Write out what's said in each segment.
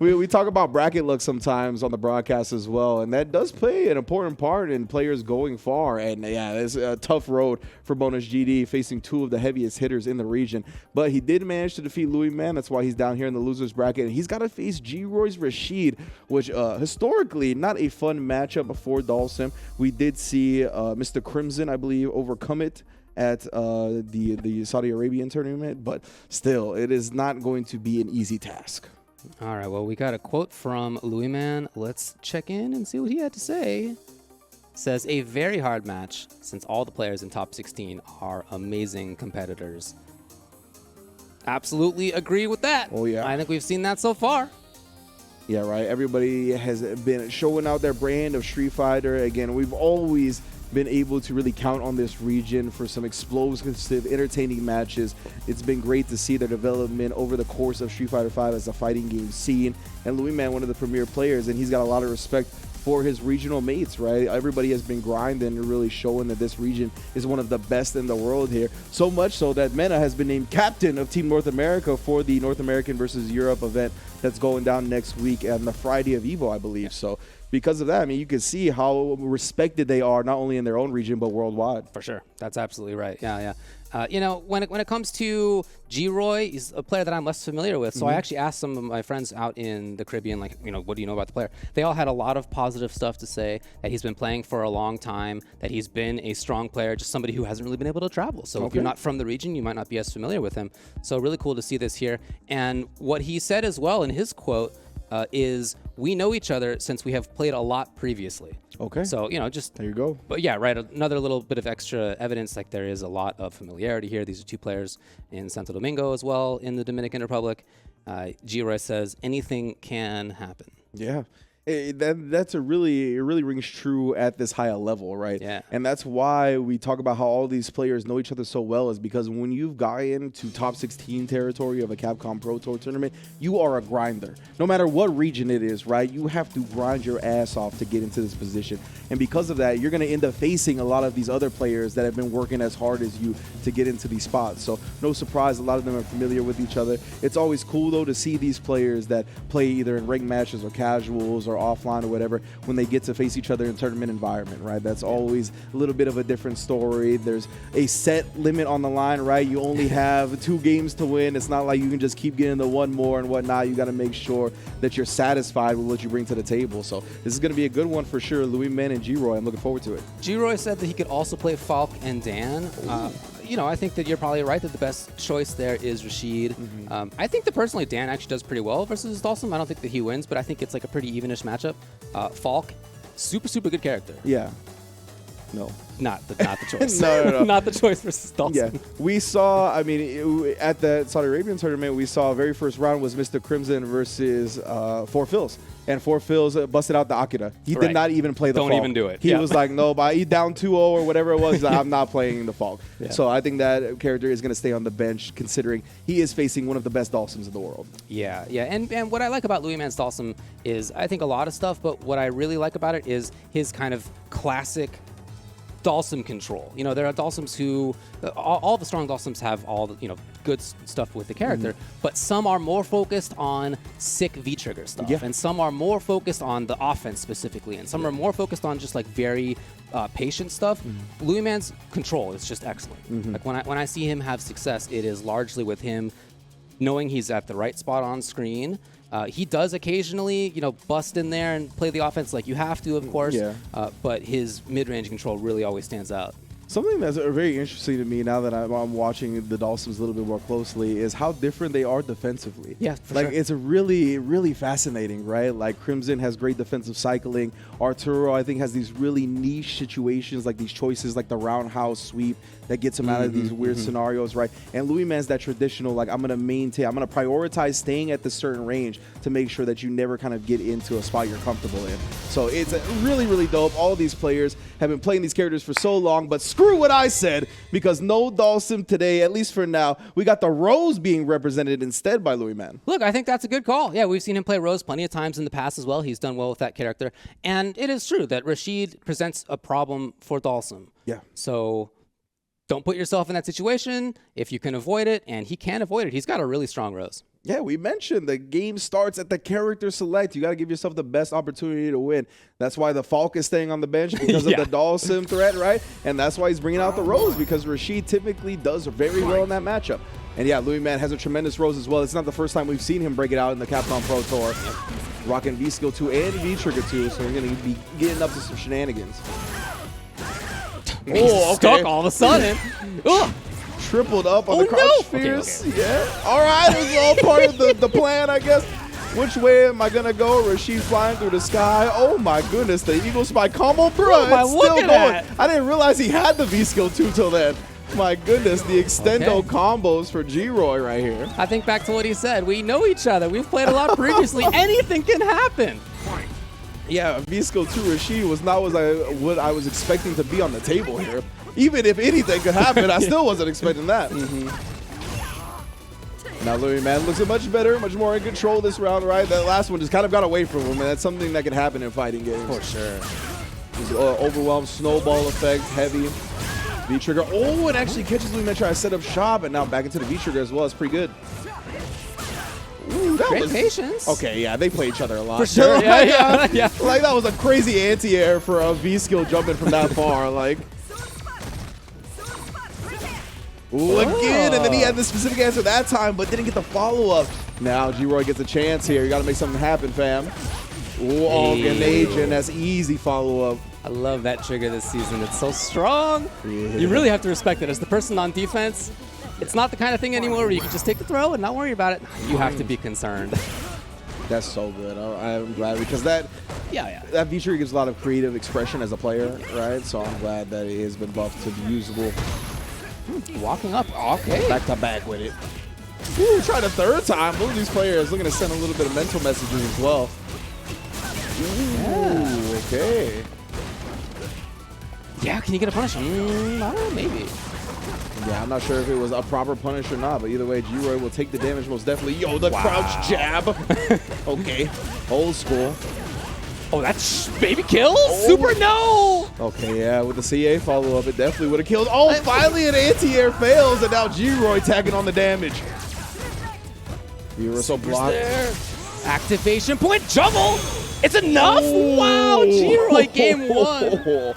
We talk about bracket luck sometimes on the broadcast as well, and that does play an important part in players going far. And yeah, it's a tough road for Bonus GD facing two of the heaviest hitters in the region. But he did manage to defeat LuiMan. That's why he's down here in the losers bracket. And he's got to face G-Roy's Rashid, which historically not a fun matchup for Dalsim. We did see Mr. Crimson, I believe, overcome it at the Saudi Arabian tournament, but still, it is not going to be an easy task. All right, well, we got a quote from LuiMan. Let's check in and see what he had to say. Says, a very hard match since all the players in top 16 are amazing competitors. Absolutely agree with that. Oh, yeah. I think we've seen that so far. Yeah, right. Everybody has been showing out their brand of Street Fighter. Again, we've always been able to really count on this region for some explosive, entertaining matches. It's been great to see their development over the course of Street Fighter V as a fighting game scene. And LuiMan, one of the premier players, and he's got a lot of respect for his regional mates, right? Everybody has been grinding and really showing that this region is one of the best in the world here. So much so that Mena has been named captain of Team North America for the North American versus Europe event that's going down next week on the Friday of Evo, I believe. So because of that, I mean, you can see how respected they are, not only in their own region, but worldwide. For sure. That's absolutely right. Yeah. You know, when it comes to G-Roy, he's a player that I'm less familiar with. So I actually asked some of my friends out in the Caribbean, like, you know, what do you know about the player? They all had a lot of positive stuff to say, that he's been playing for a long time, that he's been a strong player, just somebody who hasn't really been able to travel. So if you're not from the region, you might not be as familiar with him. So really cool to see this here. And what he said as well in his quote is, we know each other since we have played a lot previously. Okay. So, you know, just there you go. But yeah, right. Another little bit of extra evidence, like there is a lot of familiarity here. These are two players in Santo Domingo as well, in the Dominican Republic. G-Roy says anything can happen. Yeah. That's it really rings true at this higher level, right? Yeah. And that's why we talk about how all these players know each other so well, is because when you've got into top 16 territory of a Capcom Pro Tour tournament, you are a grinder. No matter what region it is, right? You have to grind your ass off to get into this position. And because of that, you're going to end up facing a lot of these other players that have been working as hard as you to get into these spots. So no surprise, a lot of them are familiar with each other. It's always cool, though, to see these players that play either in ranked matches or casuals or offline or whatever, when they get to face each other in tournament environment, right? That's always a little bit of a different story. There's a set limit on the line, right? You only have 2 games to win. It's not like you can just keep getting the one more and whatnot. You got to make sure that you're satisfied with what you bring to the table. So this is going to be a good one for sure. LuiMan and G-Roy, I'm looking forward to it. G-Roy said that he could also play Falk and Dan. You know, I think that you're probably right that the best choice there is Rashid. I think that personally Dan actually does pretty well versus Dalsim. I don't think that he wins, but I think it's like a pretty evenish matchup. Falk, super good character. Yeah. No. Not the choice. No. Not the choice versus Dalsim. Yeah, we saw, I mean, at the Saudi Arabian tournament, we saw very first round was Mr. Crimson versus Four Phils. And Four Phils busted out the Akira. He did not even play the Falk. Don't even do it. He was like, no, but he down 2-0 or whatever it was. He's like, I'm not playing the Falk. Yeah. So I think that character is going to stay on the bench, considering he is facing one of the best Dalsims in the world. Yeah. And what I like about LuiMan's Dalsim is, I think a lot of stuff, but what I really like about it is his kind of classic Dalsim control. You know, there are Dalsims who, all the strong Dalsims have all the, you know, good stuff with the character, but some are more focused on sick V-trigger stuff, and some are more focused on the offense specifically, and some are more focused on just like very patient stuff. LuiMan's control is just excellent. Like when I see him have success, it is largely with him knowing he's at the right spot on screen. He does occasionally, you know, bust in there and play the offense like you have to, of course. But his mid-range control really always stands out. Something that's very interesting to me now that I'm watching the Dalsims a little bit more closely is how different they are defensively. Yeah, for like sure. It's really fascinating, right? Like Crimson has great defensive cycling. Arturo, I think, has these really niche situations, like these choices, like the roundhouse sweep that gets him out of these weird scenarios, right? And LuiMan's that traditional, like, I'm going to prioritize staying at this certain range to make sure that you never kind of get into a spot you're comfortable in. So it's really dope. All of these players have been playing these characters for so long, but screw what I said, because no Dalsim today, at least for now. We got the Rose being represented instead by LuiMan. Look, I think that's a good call. Yeah, we've seen him play Rose plenty of times in the past as well. He's done well with that character. And it is true that Rashid presents a problem for Dalsim. Yeah. So don't put yourself in that situation if you can avoid it, and he can avoid it. He's got a really strong Rose. Yeah, we mentioned the game starts at the character select. You got to give yourself the best opportunity to win. That's why the Falk is staying on the bench because of the Dhalsim threat, right? And that's why he's bringing out the Rose, because Rashid typically does very well in that matchup. And yeah, LuiMan has a tremendous Rose as well. It's not the first time we've seen him break it out in the Capcom Pro Tour. Rocking V-Skill 2 and V-Trigger 2, so we're going to be getting up to some shenanigans. He's stuck all of a sudden. Tripled up on the crouch fears. Okay. Yeah. All right, it was all part of the plan, I guess. Which way am I gonna go? Rashid flying through the sky. Oh my goodness, the Eagle Spike combo, bro. It's still going. I didn't realize he had the V-Skill 2 till then. My goodness, the extendo combos for G-Roy right here. I think back to what he said. We know each other. We've played a lot previously. Anything can happen. Yeah, V-Skill 2 Rashid was not what I was expecting to be on the table here. Even if anything could happen, I still wasn't expecting that. Now LuiMan looks much better, much more in control this round, right? That last one just kind of got away from him, and that's something that can happen in fighting games. For sure. Overwhelmed, snowball effect, heavy. V-Trigger. Oh, it actually catches LuiMan trying to set up shop, and now back into the V-Trigger as well. It's pretty good. Ooh, that Great patience. Okay, yeah, they play each other a lot. For sure, yeah. Like, that was a crazy anti-air for a V-Skill jumping from that far, like. Ooh, again, and then he had the specific answer that time, but didn't get the follow-up. Now G-Roy gets a chance here. You got to make something happen, fam. Ooh, and that's easy follow-up. I love that trigger this season. It's so strong. Yeah. You really have to respect it. As the person on defense, it's not the kind of thing anymore where you can just take the throw and not worry about it. You have to be concerned. That's so good. I'm glad, because that V-Trigger gives a lot of creative expression as a player, right? So I'm glad that it has been buffed to be usable. Walking up, okay. Back to back with it. Ooh, try the third time. Both of these players looking to send a little bit of mental messages as well. Ooh, okay. Yeah, can you get a punish? I don't know, maybe. Yeah, I'm not sure if it was a proper punish or not, but either way, G-Roy will take the damage most definitely. Yo, the crouch jab. Okay, old school. Oh, that's baby kill? Super no! Okay, yeah, with the CA follow-up, it definitely would have killed. Oh, finally an anti-air fails, and now G-Roy tagging on the damage. Universal block. Activation point, juggle! It's enough? Wow, G-Roy game one.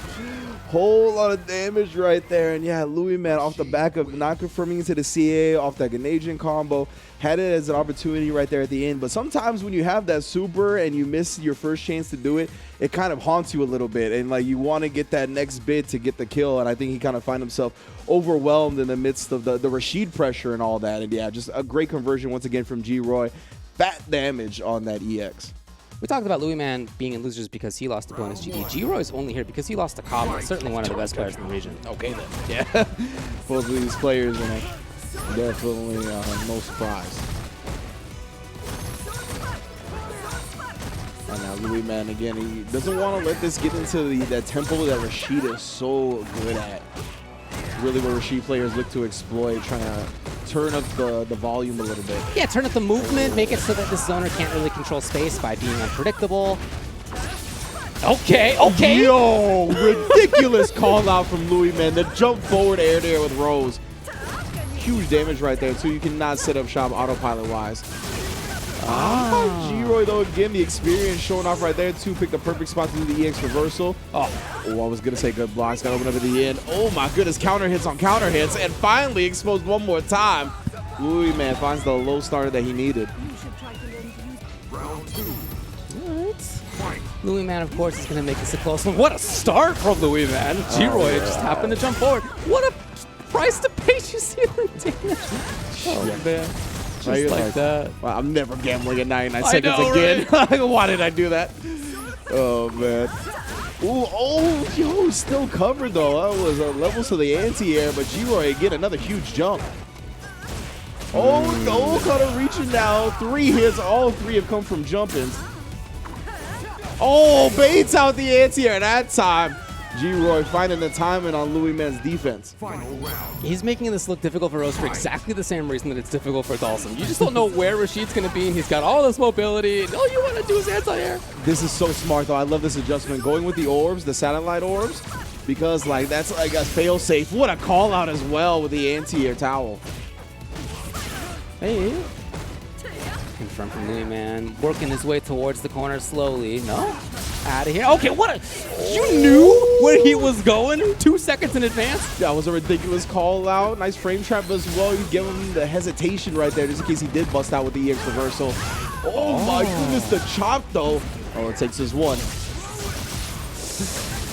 Whole lot of damage right there, and yeah, LuiMan off the back of not confirming into the CA off that Ganadian combo, had it as an opportunity right there at the end. But sometimes when you have that super and you miss your first chance to do it, it kind of haunts you a little bit, and like you want to get that next bit to get the kill. And I think he kind of find himself overwhelmed in the midst of the Rashid pressure and all that. And yeah, just a great conversion once again from G-Roy. Fat damage on that EX. We talked about LuiMan being in losers because he lost to bonus GD. G-Roy's only here because he lost to Cobb. Certainly one of the best players in the region. Okay then. Yeah. Both of these players in it. Definitely no surprise. And now LuiMan again, he doesn't want to let this get into that tempo that Rashid is so good at. Really what Rashid players look to exploit, trying to turn up the volume a little bit. Yeah, turn up the movement, make it so that this zoner can't really control space by being unpredictable. Okay. Yo, ridiculous call out from LuiMan. The jump forward air there with Rose. Huge damage right there, too. You cannot set up shop autopilot-wise. G-Roy, though, again, the experience showing off right there, too. Picked the perfect spot to do the EX reversal. Oh, I was going to say good blocks. Got to open up at the end. Oh, my goodness. Counter hits on counter hits. And finally exposed one more time. LuiMan finds the low starter that he needed. LuiMan, of course, is going to make this a close one. What a start from LuiMan. G-Roy just happened to jump forward. What a price to pay. You see the damage. Oh, man. Just like that. Well, I'm never gambling at 99 seconds again. Right? Why did I do that? Oh, man. Ooh, yo, still covered, though. That was levels to the anti-air, but G-Roy, again, another huge jump. Oh, kind of reaching now. 3 hits. All 3 have come from jump-ins. Oh, baits out the anti-air that time. G-Roy finding the timing on LuiMan's defense. He's making this look difficult for Rose for exactly the same reason that it's difficult for Dhalsim. You just don't know where Rashid's going to be, and he's got all this mobility, and all you want to do is anti-air. This is so smart, though. I love this adjustment. Going with the orbs, the satellite orbs, because like that's like a fail-safe. What a call-out as well with the anti-air towel. Hey. front from LuiMan, working his way towards the corner slowly. No? Out of here. Okay, you knew where he was going 2 seconds in advance? That was a ridiculous call out. Nice frame trap as well. You give him the hesitation right there just in case he did bust out with the EX reversal. Oh my goodness, the chop though. Oh, it takes us one.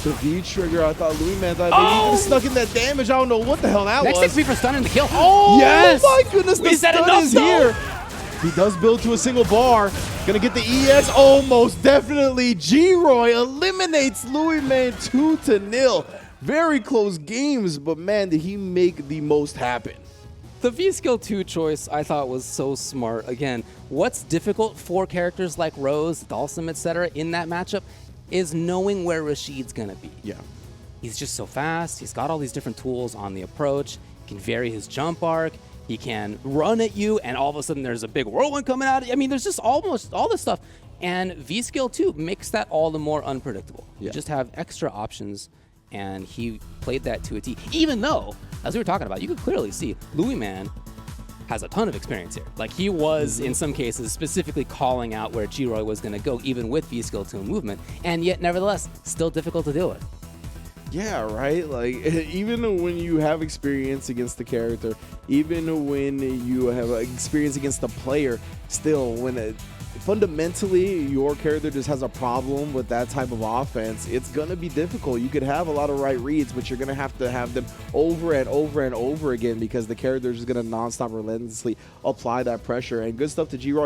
The V trigger, I thought LuiMan thought he was stuck in that damage. I don't know what the hell that Next was. XP for stunning the kill. Oh yes! my goodness, the Is that stun enough, is though? here. He does build to a single bar. Gonna get the EX. Oh, most definitely. G-Roy eliminates LuiMan 2-0. Very close games, but man, did he make the most happen. The V-Skill 2 choice I thought was so smart. Again, what's difficult for characters like Rose, Dalsum, etc. in that matchup is knowing where Rashid's gonna be. Yeah. He's just so fast. He's got all these different tools on the approach. He can vary his jump arc. He can run at you, and all of a sudden there's a big whirlwind coming out. I mean, there's just almost all this stuff. And V-Skill 2 makes that all the more unpredictable. Yeah. You just have extra options, and he played that to a T. Even though, as we were talking about, you could clearly see LuiMan has a ton of experience here. Like, he was, in some cases, specifically calling out where G-Roy was going to go, even with V-Skill 2 movement, and yet, nevertheless, still difficult to deal with. Yeah, right? Like, even when you have experience against the character, even when you have experience against the player, still, when fundamentally your character just has a problem with that type of offense, it's going to be difficult. You could have a lot of right reads, but you're going to have them over and over and over again because the character is just going to nonstop relentlessly apply that pressure. And good stuff to G-Roy.